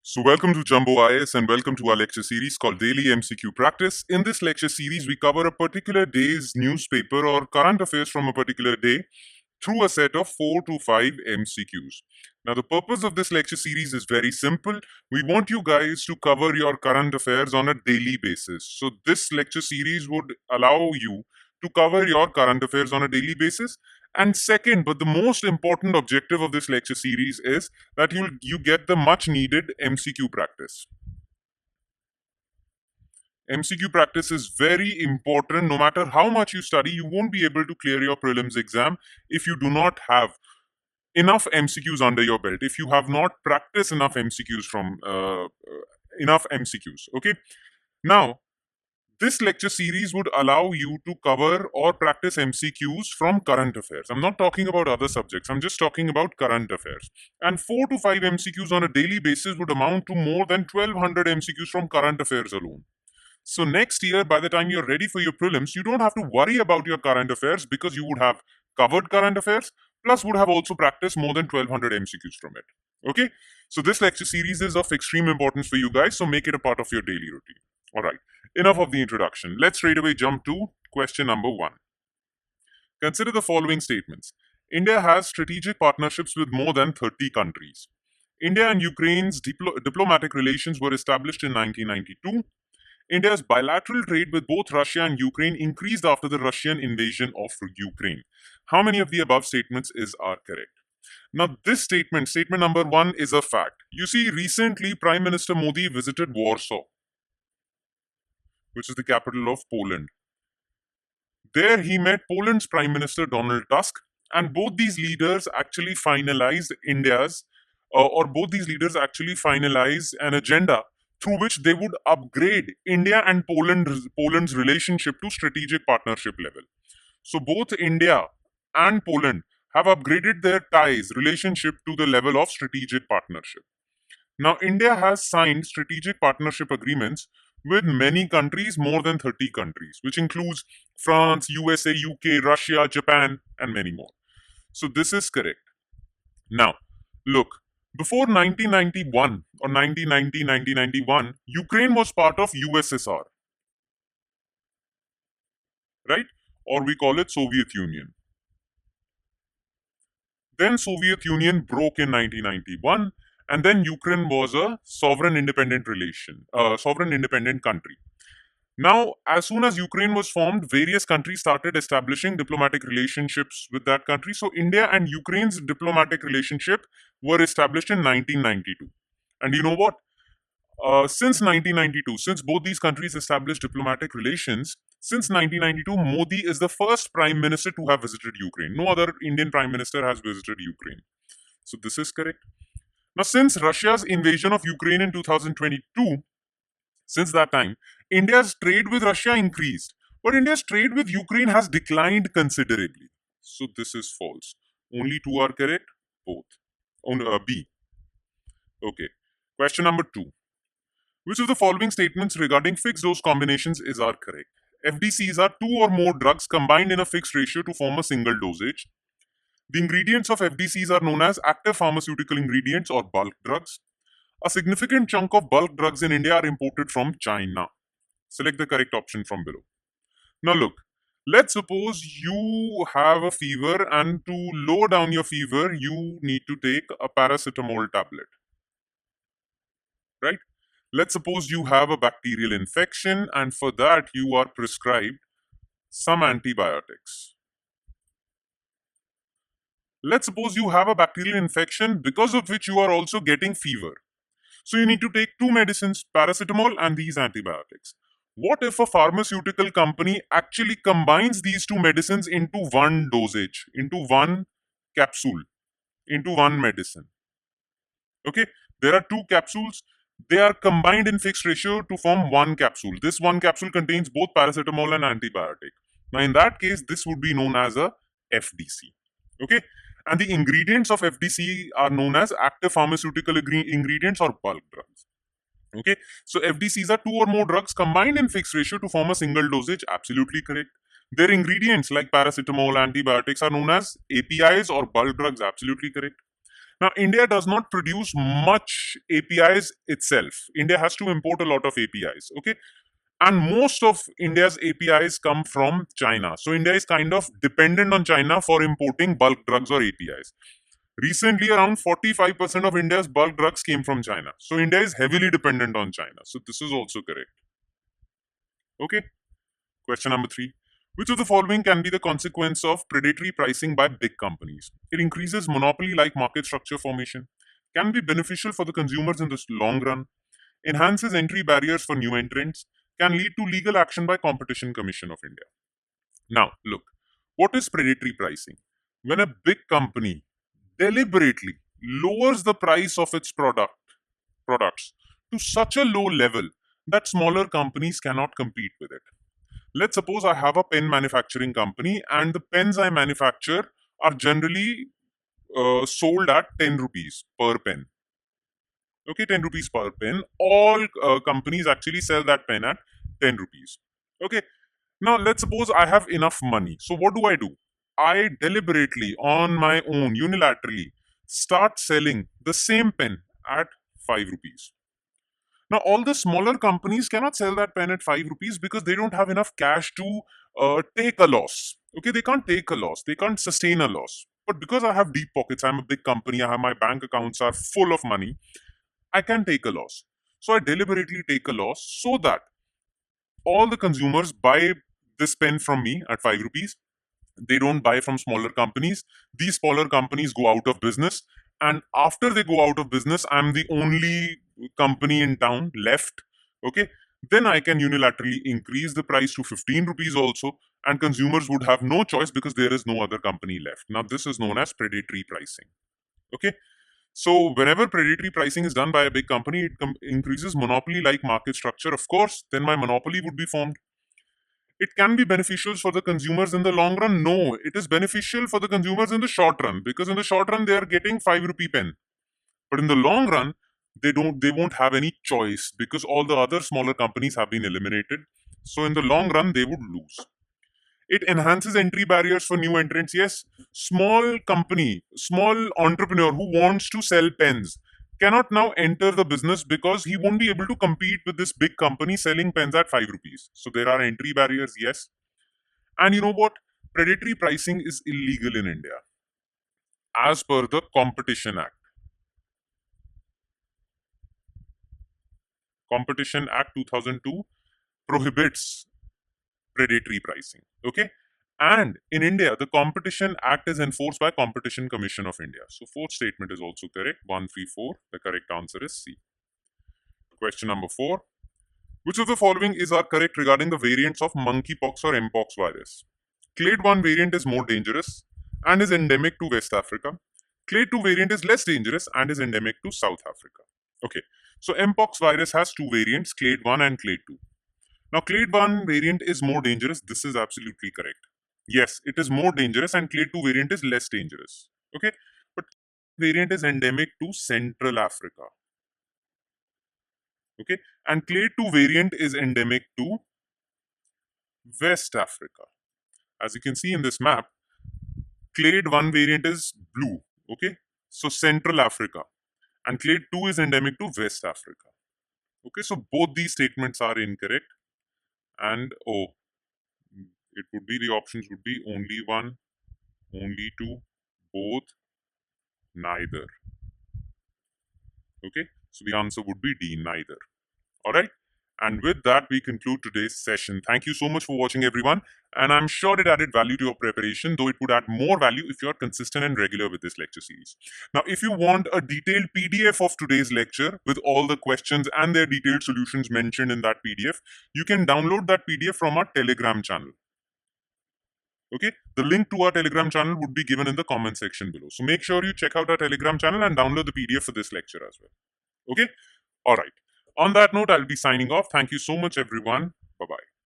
So, welcome to Jumbo IS and welcome to our lecture series called Daily MCQ Practice. In this lecture series, we cover a particular day's newspaper or current affairs from a particular day through a set of 4 to 5 MCQs. Now, the purpose of this lecture series is very simple. We want you guys to cover your current affairs on a daily basis. So, this lecture series would allow you to cover your current affairs on a daily basis. And second, but the most important objective of this lecture series is that you get the much needed MCQ practice. MCQ practice is very important. No matter how much you study, you won't be able to clear your prelims exam if you do not have enough MCQs under your belt, if you have not practiced enough MCQs okay? Now, this lecture series would allow you to cover or practice MCQs from current affairs. I'm not talking about other subjects. I'm just talking about current affairs. And 4 to 5 MCQs on a daily basis would amount to more than 1200 MCQs from current affairs alone. So next year, by the time you're ready for your prelims, you don't have to worry about your current affairs because you would have covered current affairs, plus would have also practiced more than 1200 MCQs from it. Okay? So this lecture series is of extreme importance for you guys, so make it a part of your daily routine. All right. Enough of the introduction. Let's straight away jump to question number 1. Consider the following statements. India has strategic partnerships with more than 30 countries. India and Ukraine's diplomatic relations were established in 1992. India's bilateral trade with both Russia and Ukraine increased after the Russian invasion of Ukraine. How many of the above statements are correct? Now, this statement number 1, is a fact. You see, recently Prime Minister Modi visited Warsaw, which is the capital of Poland. There he met Poland's Prime Minister Donald Tusk, and both these leaders actually finalized an agenda through which they would upgrade India and Poland's relationship to strategic partnership level. So both India and Poland have upgraded their relationship to the level of strategic partnership. Now, India has signed strategic partnership agreements with many countries, more than 30 countries, which includes France, USA, UK, Russia, Japan, and many more. So this is correct. Now, look, before 1991 or 1991, Ukraine was part of USSR, right? Or we call it Soviet Union. Then Soviet Union broke in 1991, and then Ukraine was a sovereign independent country. Now, as soon as Ukraine was formed, various countries started establishing diplomatic relationships with that country. So India and Ukraine's diplomatic relationship were established in 1992. And you know what? Since 1992, since both these countries established diplomatic relations, since 1992, Modi is the first prime minister to have visited Ukraine. No other Indian prime minister has visited Ukraine. So this is correct. Now, since Russia's invasion of Ukraine in 2022, since that time, India's trade with Russia increased, but India's trade with Ukraine has declined considerably. So this is false. Only 2 are correct. Both. B. Okay. Question number 2. Which of the following statements regarding fixed dose combinations are correct? FDCs are 2 or more drugs combined in a fixed ratio to form a single dosage. The ingredients of FDCs are known as active pharmaceutical ingredients or bulk drugs. A significant chunk of bulk drugs in India are imported from China. Select the correct option from below. Now look, let's suppose you have a fever, and to lower down your fever, you need to take a paracetamol tablet. Right? Let's suppose you have a bacterial infection, and for that you are prescribed some antibiotics. Let's suppose you have a bacterial infection because of which you are also getting fever. So you need to take 2 medicines, paracetamol and these antibiotics. What if a pharmaceutical company actually combines these 2 medicines into one dosage, into one capsule, into one medicine? Okay, there are 2 capsules. They are combined in fixed ratio to form one capsule. This one capsule contains both paracetamol and antibiotic. Now, in that case, this would be known as a FDC. Okay, and the ingredients of FDC are known as active pharmaceutical ingredients or bulk drugs. Okay, so FDCs are 2 or more drugs combined in fixed ratio to form a single dosage. Absolutely correct. Their ingredients like paracetamol, antibiotics are known as APIs or bulk drugs. Absolutely correct. Now, India does not produce much APIs itself. India has to import a lot of APIs. Okay. And most of India's APIs come from China. So India is kind of dependent on China for importing bulk drugs or APIs. Recently, around 45% of India's bulk drugs came from China. So India is heavily dependent on China. So this is also correct. Okay. Question number 3. Which of the following can be the consequence of predatory pricing by big companies? It increases monopoly-like market structure formation, can be beneficial for the consumers in the long run, enhances entry barriers for new entrants, can lead to legal action by Competition Commission of India. Now, look, what is predatory pricing? When a big company deliberately lowers the price of its products to such a low level that smaller companies cannot compete with it. Let's suppose I have a pen manufacturing company and the pens I manufacture are generally sold at 10 rupees per pen. Okay, 10 rupees per pen. All companies actually sell that pen at 10 rupees. Okay, now let's suppose I have enough money. So what do? I deliberately, on my own, unilaterally, start selling the same pen at 5 rupees. Now, all the smaller companies cannot sell that pen at 5 rupees because they don't have enough cash to take a loss. Okay, they can't take a loss. They can't sustain a loss. But because I have deep pockets, I'm a big company, I have my bank accounts are full of money, I can take a loss. So I deliberately take a loss so that all the consumers buy this pen from me at 5 rupees. They don't buy from smaller companies. These smaller companies go out of business. And after they go out of business, I'm the only company in town left. Okay. Then I can unilaterally increase the price to 15 rupees also. And consumers would have no choice because there is no other company left. Now, this is known as predatory pricing. Okay. So, whenever predatory pricing is done by a big company, it increases monopoly like market structure. Of course, then my monopoly would be formed. It can be beneficial for the consumers in the long run. No, it is beneficial for the consumers in the short run because in the short run they are getting 5 rupee pen. But in the long run, they won't have any choice because all the other smaller companies have been eliminated. So in the long run, they would lose. It enhances entry barriers for new entrants. Yes, small company, small entrepreneur who wants to sell pens cannot now enter the business because he won't be able to compete with this big company selling pens at 5 rupees. So there are entry barriers, yes. And you know what? Predatory pricing is illegal in India as per the Competition Act. Competition Act 2002 prohibits predatory pricing. Okay. And in India, the Competition Act is enforced by Competition Commission of India. So fourth statement is also correct. 134. The correct answer is C. Question number 4. Which of the following is correct regarding the variants of monkeypox or mpox virus? Clade 1 variant is more dangerous and is endemic to West Africa. Clade 2 variant is less dangerous and is endemic to South Africa. Okay, so mpox virus has two variants, Clade 1 and Clade 2. Now, Clade 1 variant is more dangerous. This is absolutely correct. Yes, it is more dangerous and Clade 2 variant is less dangerous. Okay, but variant is endemic to Central Africa. Okay, and Clade 2 variant is endemic to West Africa. As you can see in this map, Clade 1 variant is blue. Okay, so Central Africa, and Clade 2 is endemic to West Africa. Okay, so both these statements are incorrect, and it would be the options would be only one, only two, both, neither. Okay, so the answer would be D, neither. All right. And with that, we conclude today's session. Thank you so much for watching, everyone. And I'm sure it added value to your preparation, though it would add more value if you're consistent and regular with this lecture series. Now, if you want a detailed PDF of today's lecture with all the questions and their detailed solutions mentioned in that PDF, you can download that PDF from our Telegram channel. Okay, the link to our Telegram channel would be given in the comment section below. So make sure you check out our Telegram channel and download the PDF for this lecture as well. Okay, all right. On that note, I'll be signing off. Thank you so much, everyone. Bye-bye.